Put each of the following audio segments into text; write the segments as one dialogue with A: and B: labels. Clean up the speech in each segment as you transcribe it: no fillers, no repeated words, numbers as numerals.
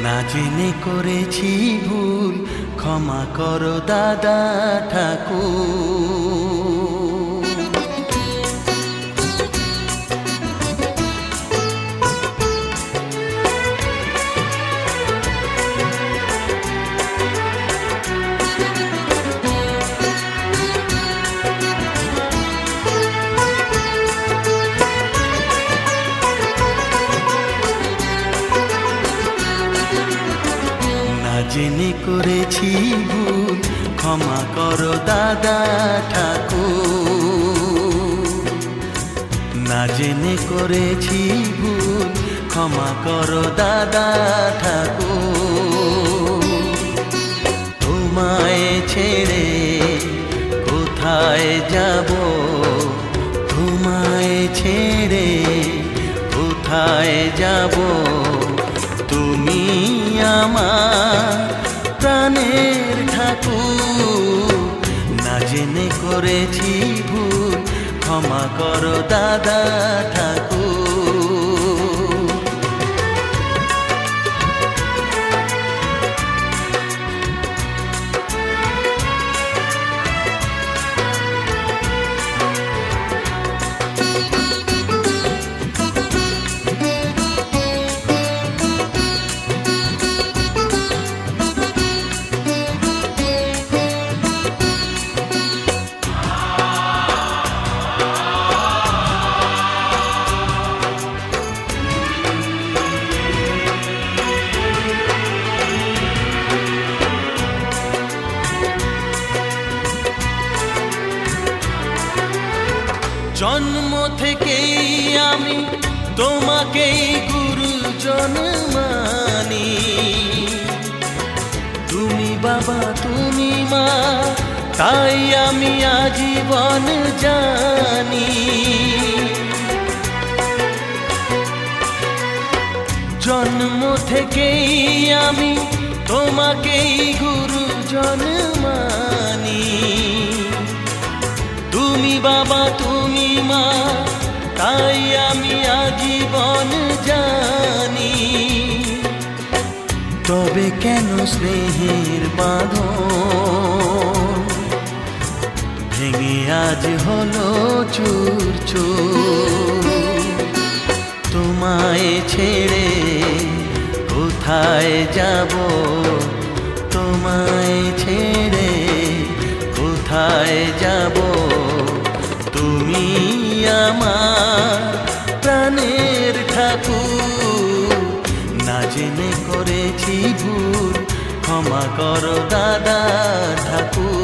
A: না জেনে করেছি ভুল, ক্ষমা করো দাদা ঠাকুর। জেনে করেছি ভুল, ক্ষমা করো দাদা ঠাকুর। না জেনে করেছি ভুল, ক্ষমা করো দাদা ঠাকুর। তোমায় ছেড়ে কোথায় যাব, তোমায় ছেড়ে কোথায় যাব, তুমি আমার প্রাণের ঠাকুর। না জেনে করেছি ভুল, ক্ষমা করো দাদা ঠাকুর। জন্ম থেকেই আমি তোমাকেই গুরুজন মানি, তুমি বাবা তুমি মা, তাই আমি আজীবন জানি। জন্ম থেকেই আমি তোমাকেই গুরুজন মানি, তুমি বাবা তুমি মা, তাই আমি আজীবন জানি। তবে কেন স্নেহের বাঁধন ভেঙে আজ হলো চুর চুর। তোমায় ছেড়ে কোথায় যাব, তোমায় ছেড়ে কোথায় যাব, তুমি আমার প্রাণের ঠাকুর। না জেনে করেছি ভুল, ক্ষমা করো দাদা ঠাকুর।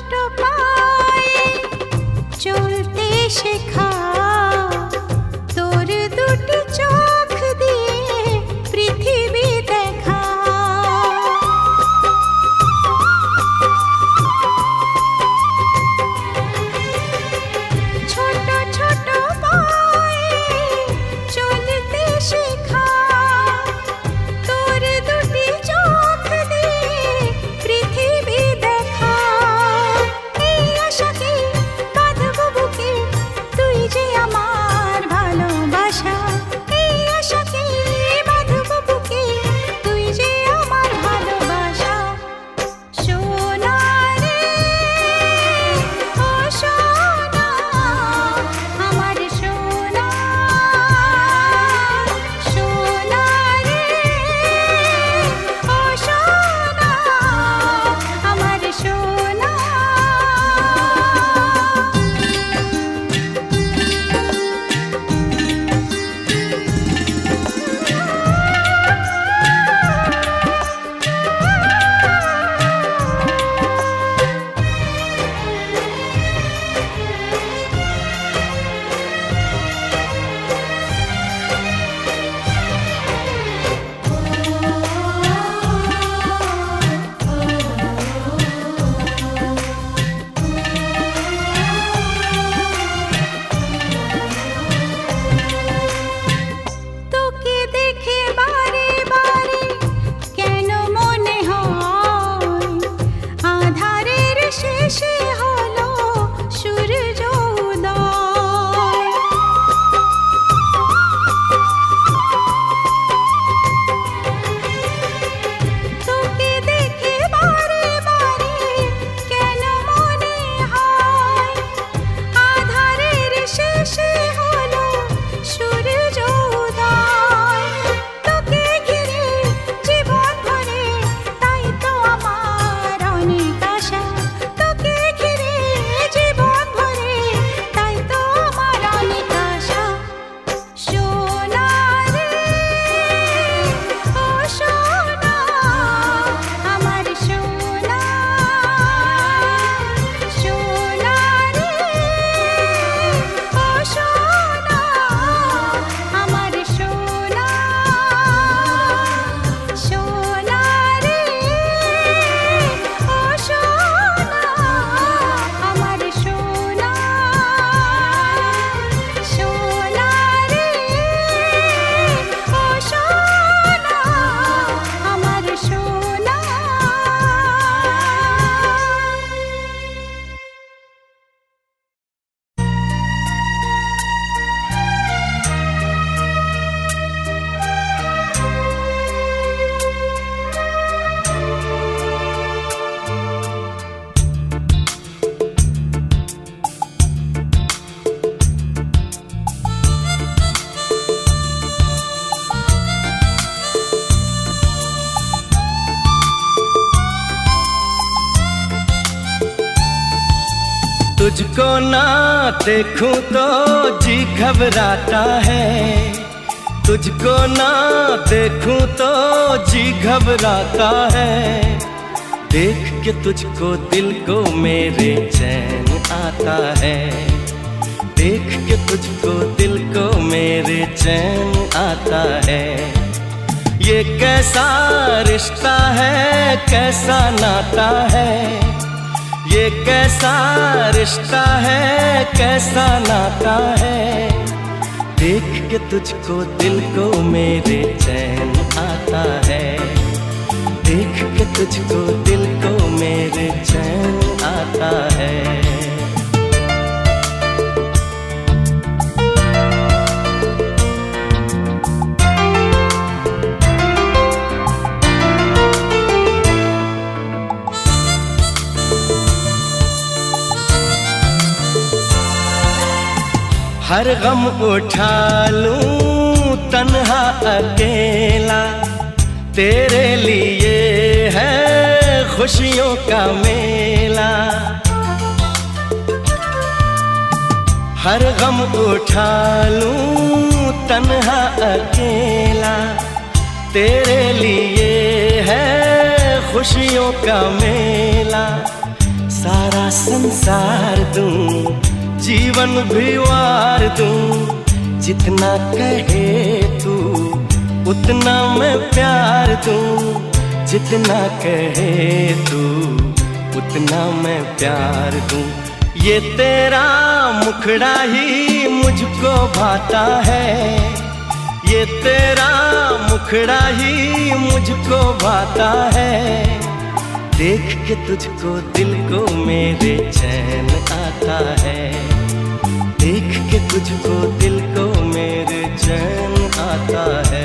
B: ছোট পায়ে চলতে শেখা, তোর দুটি চোখ দিয়ে পৃথিবী দেখা। ছোট ছোট পায়ে চলতে শেখা, তোর দুটি চোখ দিয়ে পৃথিবী দেখা। এই আশাকে বাঁধব বুকে, তুই যে আমার ভালোবাসা। এই আশাকে বাঁধব বুকে, তুই যে আমার ভালোবাসা। সোনা রে ও সোনা, আমার সোনা। সোনা রে ও সোনা, আমার সোনা। তোকে দেখে বারে বারে কেন মনে হয় আঁধারের শেষে হলো সূর্য উদয়। তোকে দেখে বারে বারে কেন মনে হয় আঁধারের শেষে হলো সূর্য উদয়। তোকে ঘিরে জীবন ভরে, তাই তো আমার অনেক আশা। তোকে ঘিরে জীবন ভরে, তাই তো আমার অনেক আশা। সোনা রে ও সোনা, আমার সোনা। সোনা রে ও সোনা, আমার সোনা। সোনা রে ও সোনা, আমার সোনা। সোনা রে ও সোনা, আমার সোনা।
A: तुझको ना देखूं तो जी घबराता है, तुझको ना देखूं तो जी घबराता है। देख के तुझको दिल को मेरे चैन आता है, देख के तुझको दिल को मेरे चैन आता है। ये कैसा रिश्ता है, कैसा नाता है, ये कैसा रिश्ता है, कैसा नाता है। देख के तुझको दिल को मेरे चैन आता है, देख के तुझको दिल को मेरे चैन आता है। हर गम उठा लूं तन्हा अकेला, तेरे लिए है खुशियों का मेला। हर गम उठा लूं तन्हा अकेला, तेरे लिए है खुशियों का मेला। सारा संसार दूं, जीवन भी वार दूं, जितना कहे तू उतना मैं प्यार दूं, जितना कहे तू उतना मैं प्यार दूं। ये तेरा मुखड़ा ही मुझको भाता है, ये तेरा मुखड़ा ही मुझको भाता है। देख के तुझको दिल को मेरे चैन आता है, देख के तुझको दिल को मेरे चैन आता है।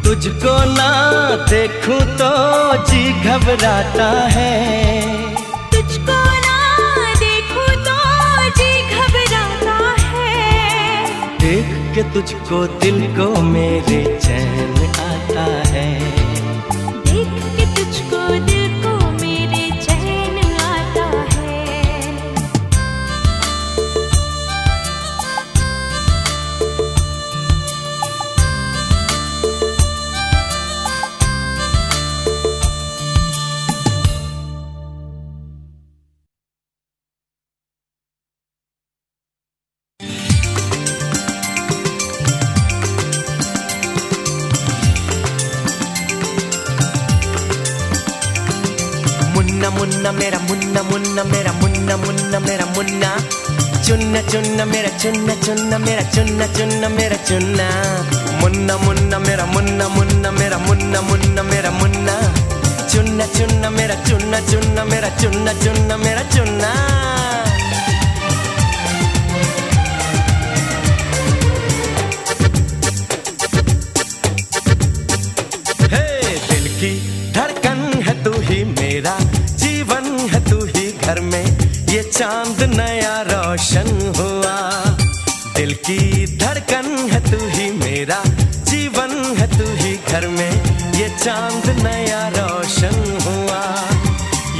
A: तुझको ना देखूं तो जी घबराता है,
B: तुझको ना देखूं तो जी घबराता है।
A: देख के तुझको दिल को मेरे चैन आता है,
B: देख के तुझको दिल को मेरे चैन आता है।
A: मुन्ना मुन्ना मेरा मुन्ना मुन्ना मेरा मुन्ना मुन्ना मेरा मुन्ना, चुन्ना चुन्ना मेरा चुन्ना चुन्ना मेरा चुन्ना चुन्ना मेरा चुन्ना। मुन्ना मुन्ना मेरा मुन्ना मुन्ना मेरा मुन्ना मुन्ना मेरा मुन्ना, चुन्ना चुन्ना मेरा चुन्ना चुन्ना मेरा चुन्ना चुन्ना मेरा चुन्ना। हे दिल की धड़कन है तू ही मेरा जीवन है, तू ही घर में ये चांद नया रोशन हुआ। दिल की धड़कन है तू ही मेरा जीवन है, तू ही घर में ये चांद नया रोशन हुआ।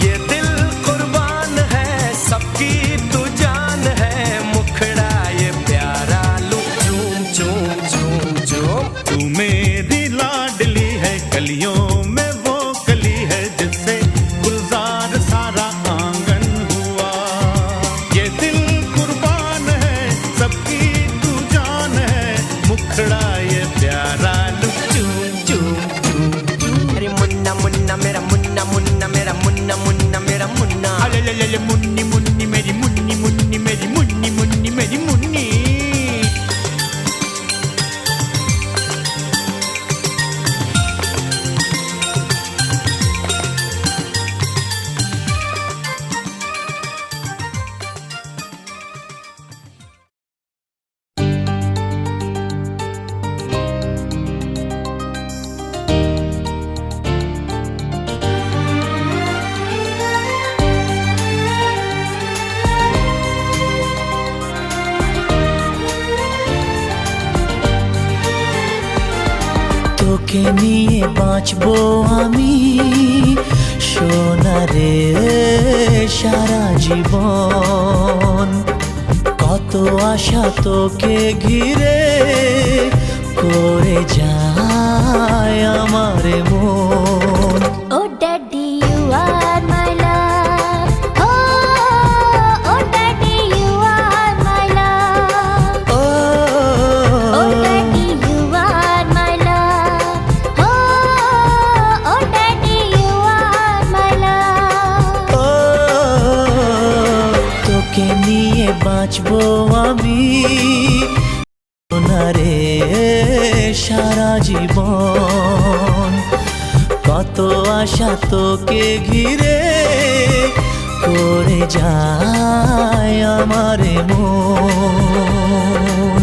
A: ये दिल कुर्बान है सबकी तू जान है, मुखड़ा ये प्यारा लू चूम चूम चूम चूम।
C: तू मेरी लाडली है कलियों में वो कली है जिससे गुलजार सारा आंगन हुआ। ये दिल कुर्बान है सबकी तू जान है, मुखड़ा ये प्यारा लू चूम चूम चूम चूम।
A: अरे मुन्ना मुन्ना मेरा मुन्ना मुन्ना मेरा
D: তোকে নিয়ে বাঁচবো আমি সোনারে সারা জীবন। কত আশা তোকে ঘিরে করে যায় আমার মন।
B: Oh daddy, you are my love. Oh, oh daddy, you are my love. Oh daddy, you are my love. Oh, oh daddy, you are my love.
D: তোকে নিয়ে বাঁচবো আমি সোনারে সারা জীবন। কত আশা তোকে ঘিরে করে যায় আমার মন।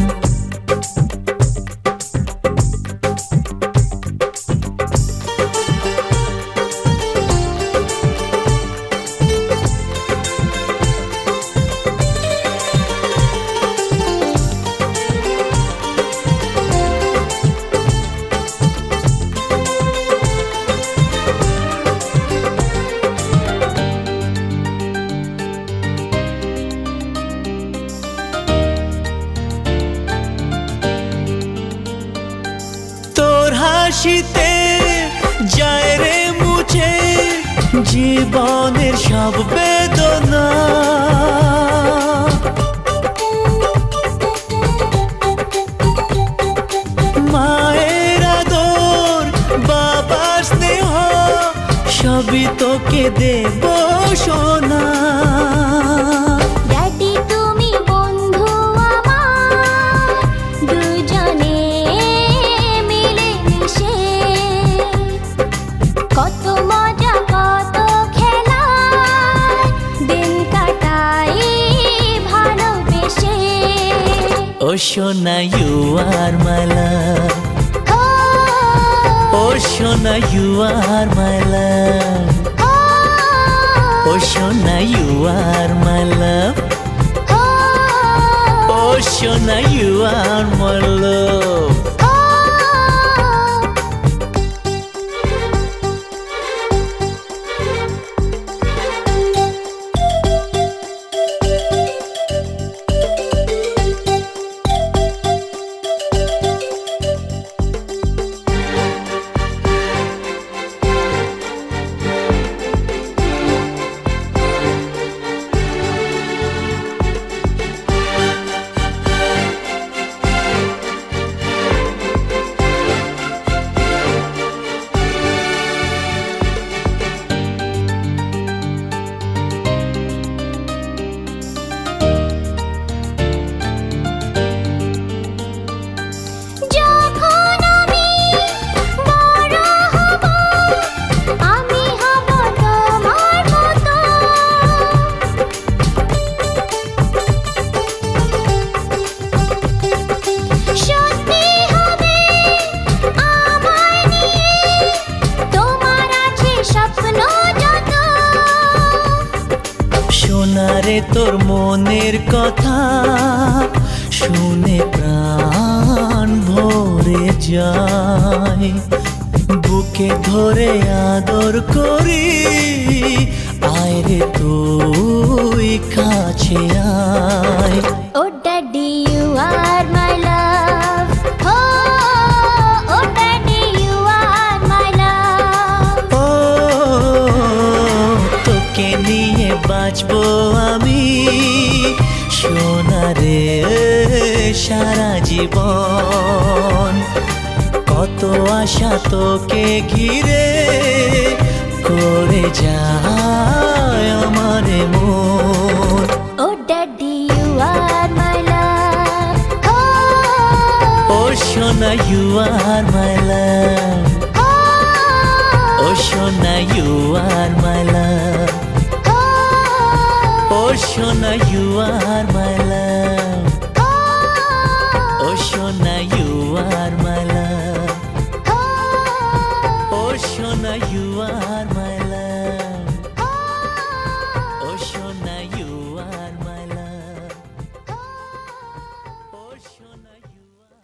D: হাসিতে যায় রে মুছে জীবনের সব বেদনা। মায়ের আদর বাবার স্নেহ সবই তোকে দেব সোনা।
B: Daddy, তুমি বন্ধু আমার, দুজনে মিলে মিশে কত মজা কত খেলা দিন কাটাই ভালোবেসে।
D: ও সোনা you are my love, ও সোনা you are my love, ও সোনা you are my love, ও সোনা you are my love.
B: যখন আমি বড় হব আমি হব তোমার মতো। সত্যি হবে আমায় নিয়ে তোমার আছে স্বপ্ন যত।
D: সোনারে তোর মনের কথা শুনে প্রাণ ভরে যায়, বুকে ধরে আদর করি আয় রে তুই কাছে আয়।
B: Oh daddy, you are my love. Oh, oh daddy, you are my love.
D: ও তোকে নিয়ে বাঁচবো আমি সোনারে সারা জীবন। কত আশা তোকে ঘিরে করে যায় আমার মন।
B: Oh daddy, you are my love.
D: ও সোনা you are my love, ও সোনা you are my love, ও সোনা you are my love, ও সোনা you are my love, ও সোনা you are my love, ও সোনা you are my love, ও সোনা you are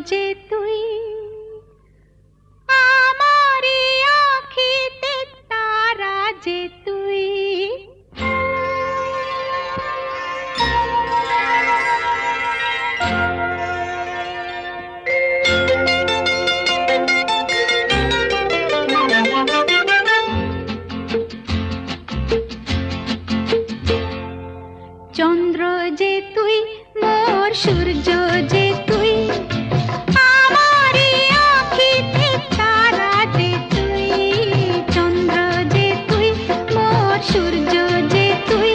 E: যে তুই আমারি আঁখিতে তারা যে তুই চন্দ্র যে তুই মোর সূর্য যে তুই আমারি আঁখিতে তারা যে তুই চন্দ্র যে তুই মোর সূর্য যে তুই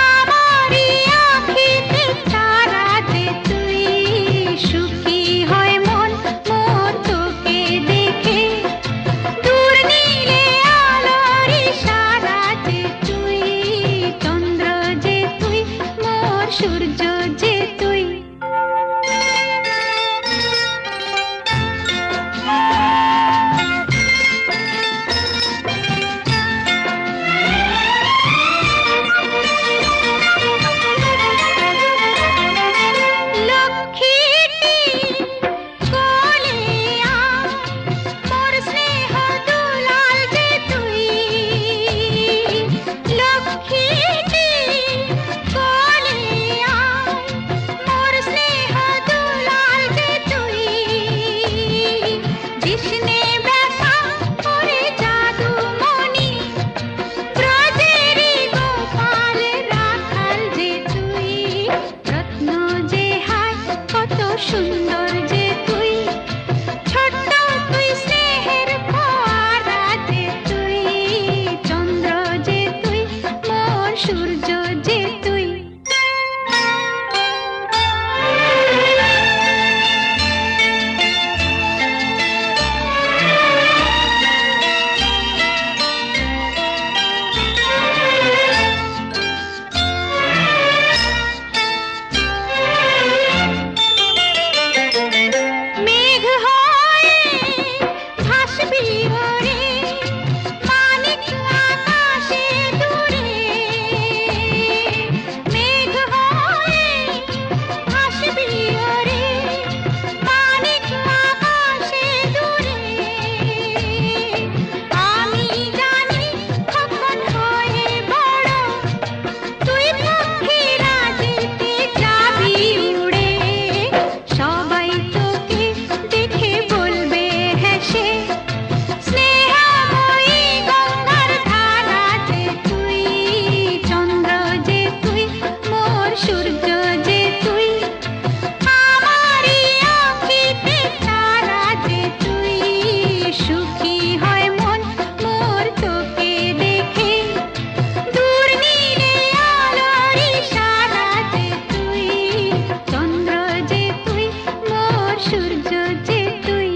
E: আমারি আঁখিতে তারা যে তুই সুখী হয় মন মোর তোকে দেখে দূর নীলে আলোর ইশারা যে তুই চন্দ্র যে তুই মোর সূর্য যে তুই লক্ষ্মীটি কোলে আয় মোর স্নেহ দুলাল যে তুই লক্ষ্মীটি কোলে আয় মোর স্নেহ দুলাল যে তুই কৃষ্ণে ব্যথা করে জাদু মনি ব্রজেরি গোপাল রাখাল যে তুই রত্ন যে হায় কত সুন্দর যে তুই ছোট্ট তুই স্নেহের ফোয়ারা যে তুই চন্দ্র যে তুই মোর সূর্য যে তুই মেঘ হয়ে ভাসবি ওরে মানিক আকাশে দূরে মেঘ হয়ে ভাসবি ওরে মানিক আকাশে দূরে আমি জানি কখন হয়ে বড় তুই পক্ষীরা যেতে যাবি উড়ে সবাই তোকে দেখে বলবে হেসে স্নেহময়ী গঙ্গার ধারা যে তুই চন্দ্র যে তুই মোর সূর্য যে তুই আমারি আঁখিতে তারা যে তুই সুখী হয় মন মোর তোকে দেখে দূর নীলে আলোর ইশারা যে তুই চন্দ্র যে তুই মোর সূর্য যে তুই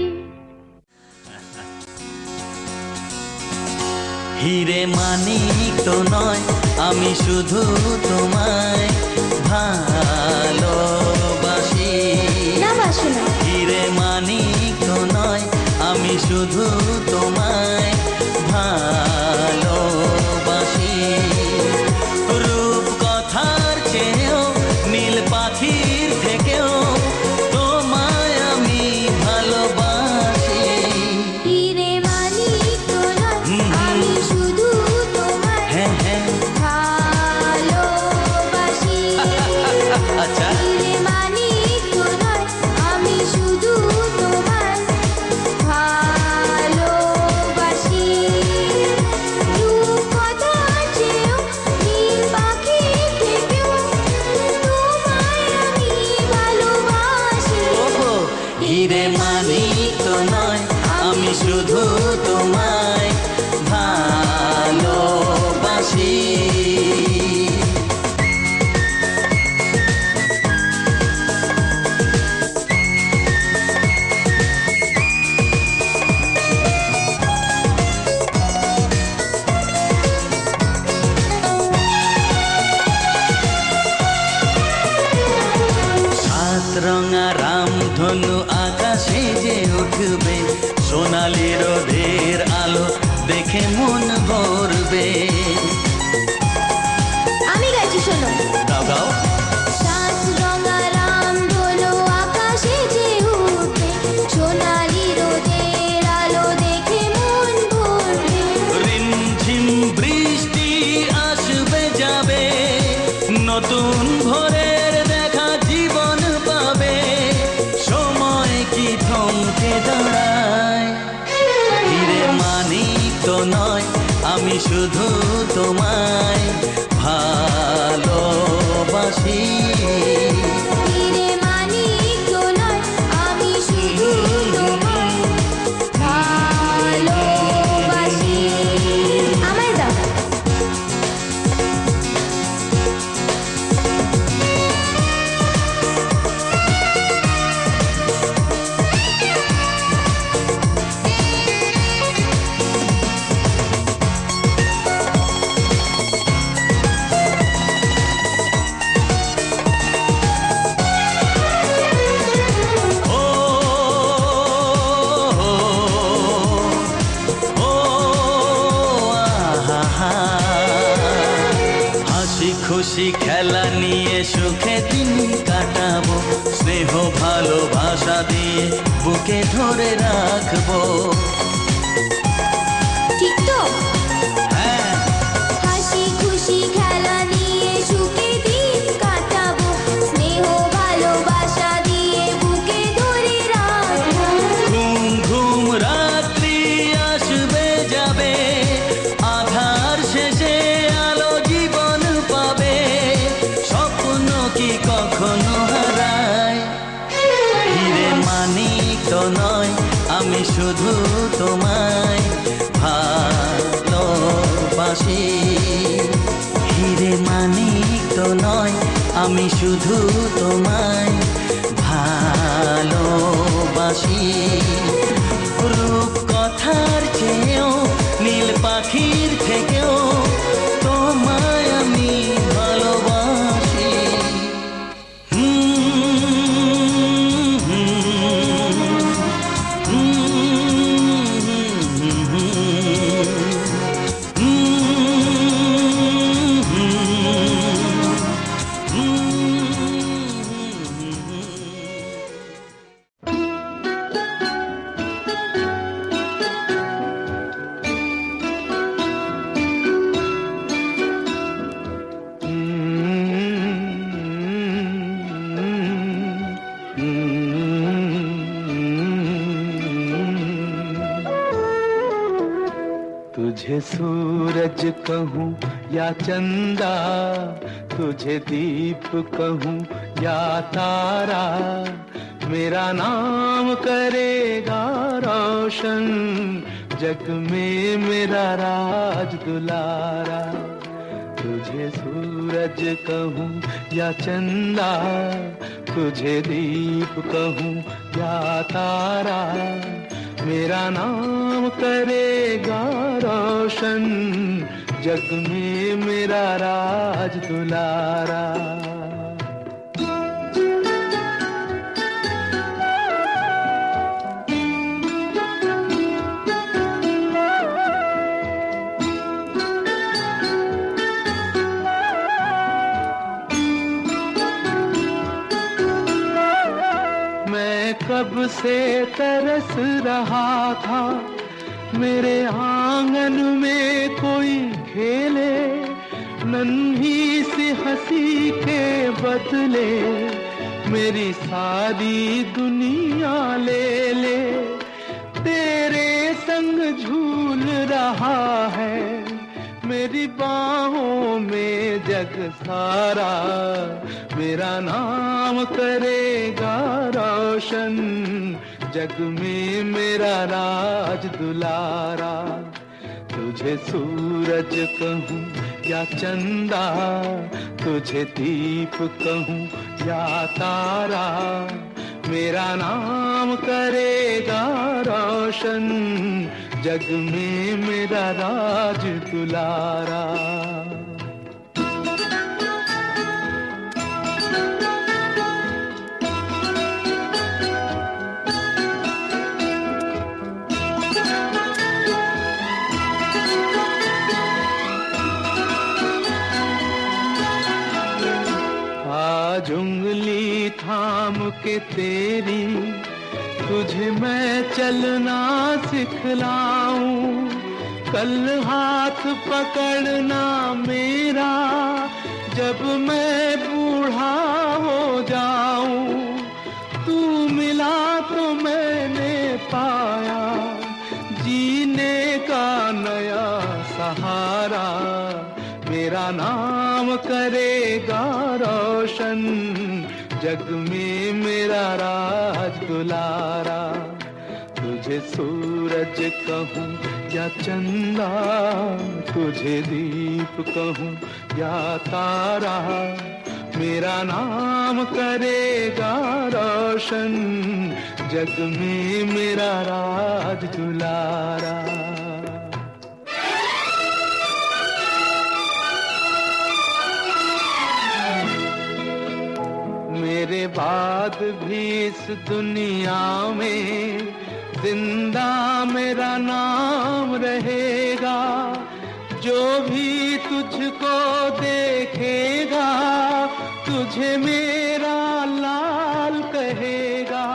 D: হিরে মানিক তো নয় আমি শুধু তোমায় ভালোবাসি
B: না বাসনা
D: হিরে মানিক তো নয় আমি শুধু তোমায় ভালোবাসি রূপ কথার চেয়েও নীল পাখির থেকেও তোমায় আমি ভালোবাসি
B: হিরে মানিক তো নয় আমি শুধু তোমায়
D: হ্যাঁ হ্যাঁ
B: ভালোবাসি
D: আচ্ছা
B: হিরে মানিক তো নয় আমি শুধু তোমায় ভালোবাসি রূপ কথার চেয়েও নীল পাখির থেকেও তোমায় আমি ভালোবাসি
D: ওহো হিরে মানিক তো নয় আমি শুধু তোমায় ভালোবাসি সাত রঙা রামধনু আকাশে যে উঠবে সোনালি রোদের আলো দেখে মন ভরবে
B: আমি গাইছি শোনো
D: গাও গাও
B: সাত রঙা রামধনু আকাশে যে
D: তোমায় ভালোবাসি।
B: হিরে মানিক তো নয়, আমি শুধু তোমায় ভালোবাসি। আমায় দাও।
D: ও ও আহা, হাসি খুশি খেলা নিয়ে সুখে দিন কাটাবো, স্নেহ ভালোবাসা দিয়ে বুকে ধরে রাখবো।
B: ঠিক তো?
D: হ্যাঁ,
B: হাসি খুশি খেলা নিয়ে সুখে দিন কাটাবো, স্নেহ ভালোবাসা দিয়ে বুকে ধরে রাখবো।
D: ঘুম ঘুম রাত্রি আসবে যাবে, আধার শেষে আলো জীবন পাবে, স্বপ্ন কি কখনো হারায়? হিরে মানিক তো নয়, আমি শুধু তোমায় ভালোবাসি। হিরে মানিক তো নয়, আমি শুধু তোমায় ভালোবাসি। রূপ কথার চেয়েও নীল পাখির থেকেও তোমায় আমি ভালোবাসি।
C: तुझे सूरज कहूँ या चंदा, तुझे दीप कहूँ या तारा, मेरा नाम करेगा रोशन, जग में मेरा राज दुलारा। तुझे सूरज कहूँ या चंदा, तुझे दीप कहूँ या तारा, मेरा नाम करेगा रोशन, जग में मेरा राज दुलारा। मैं कब से तरस रहा था, मेरे आंगन में कोई खेले, नन्ही सी हंसी के बदले मेरी सारी दुनिया ले ले। तेरे संग झूल रहा है मेरी बाहों में जग सारा, मेरा नाम करेगा रोशन, जग में मेरा राज दुलारा। तुझे सूरज कहूँ या चंदा, तुझे दीप कहूँ या तारा, मेरा नाम करेगा रोशन, जग में मेरा राज दुलारा। आज उंगली थाम के तेरी, तुझे मैं चलना सिखलाऊं, कल हाथ पकड़ना मेरा, जब मैं बूढ़ा हो जाऊं। तू मिला तो मैंने पाया जीने का नया सहारा, मेरा नाम करेगा रोशन, जग में मेरा राज दुलारा। तुझे सूरज कहूँ या चंदा, तुझे दीप कहूँ या तारा, मेरा नाम करेगा रोशन, जग में मेरा राज दुलारा। मेरे बाद भी इस दुनिया में जिंदा मेरा नाम रहेगा, जो भी तुझको देखेगा तुझे मेरा लाल कहेगा,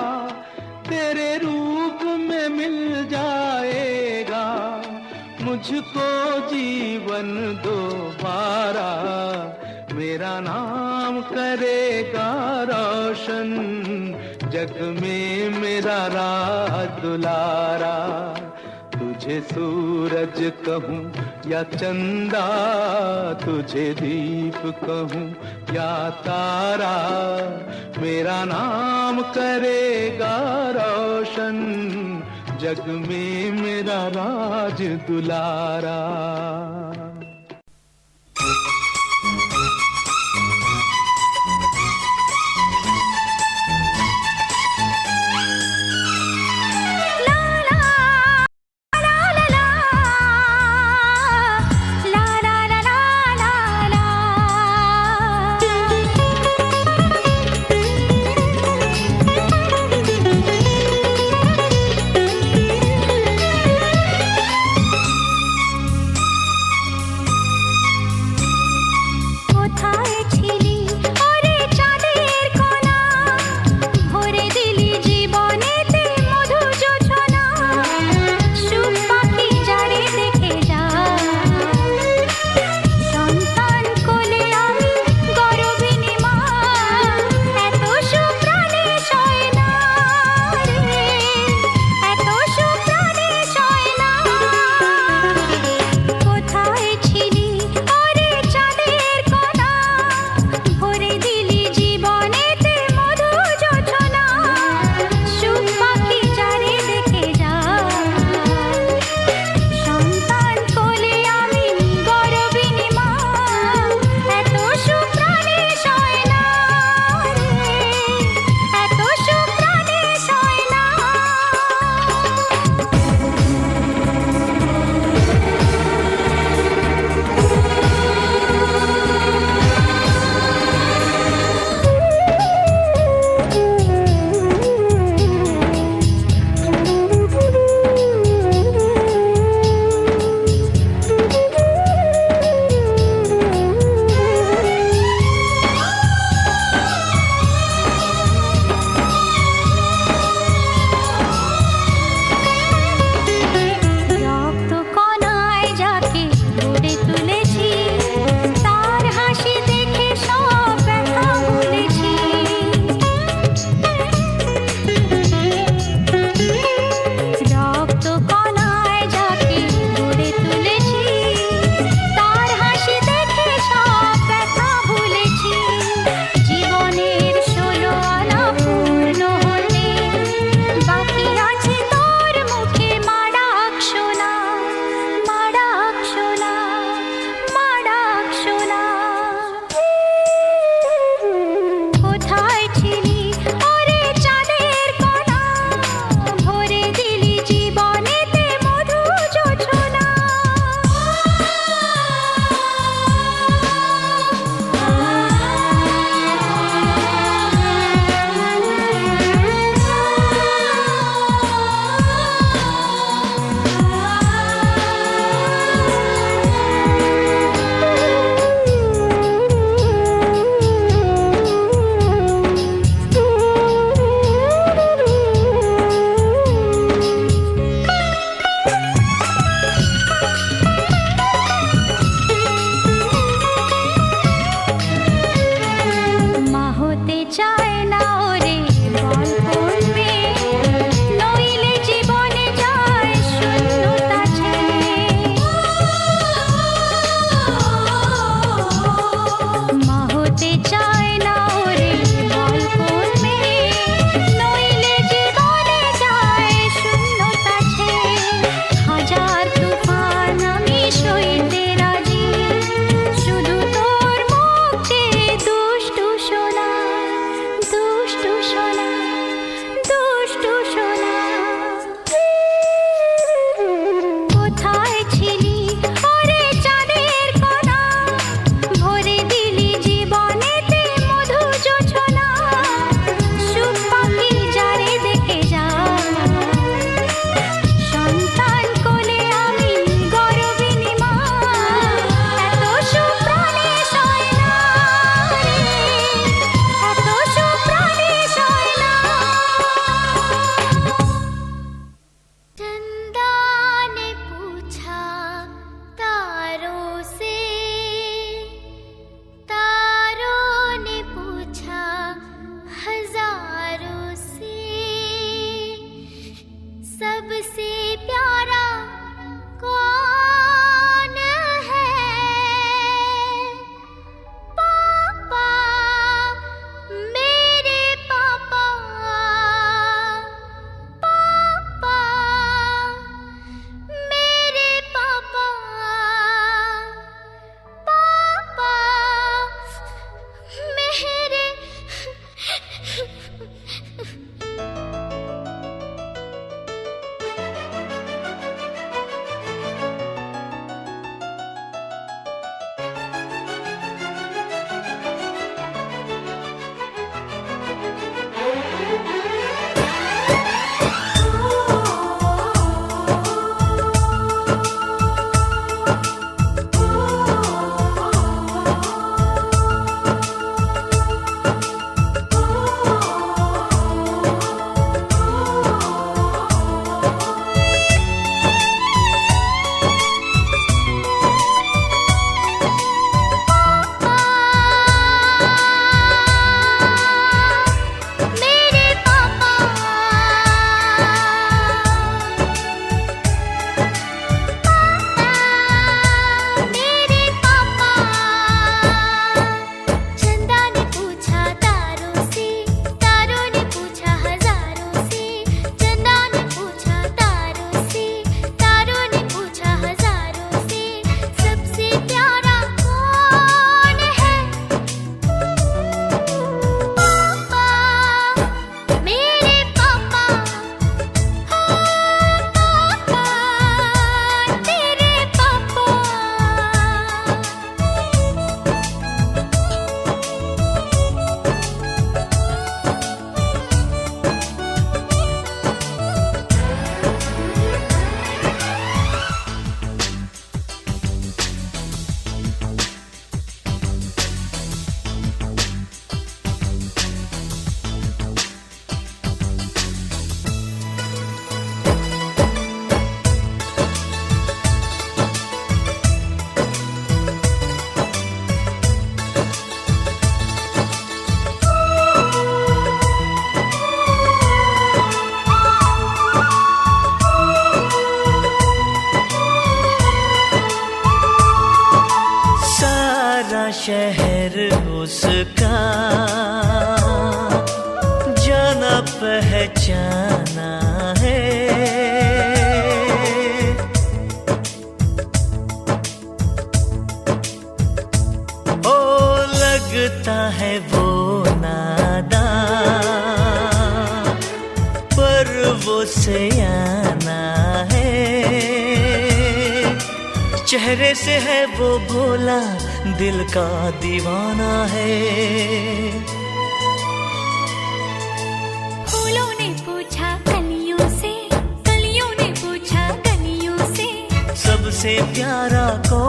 C: तेरे रूप में मिल जाएगा मुझको जीवन दोबारा। मेरा नाम करेगा रोशन, जग में मेरा राज दुलारा। तुझे सूरज कहूँ या चंदा, तुझे दीप कहूँ या तारा, मेरा नाम करेगा रोशन, जग में मेरा राज दुलारा।
D: शहर उसका जाना पहचाना है। ओ लगता है वो नादान पर वो सयाना है। चेहरे से है वो भोला, दिल का दीवाना है।
B: फूलों ने पूछा कलियों से, कलियों ने पूछा गलियों से,
D: सबसे प्यारा कौन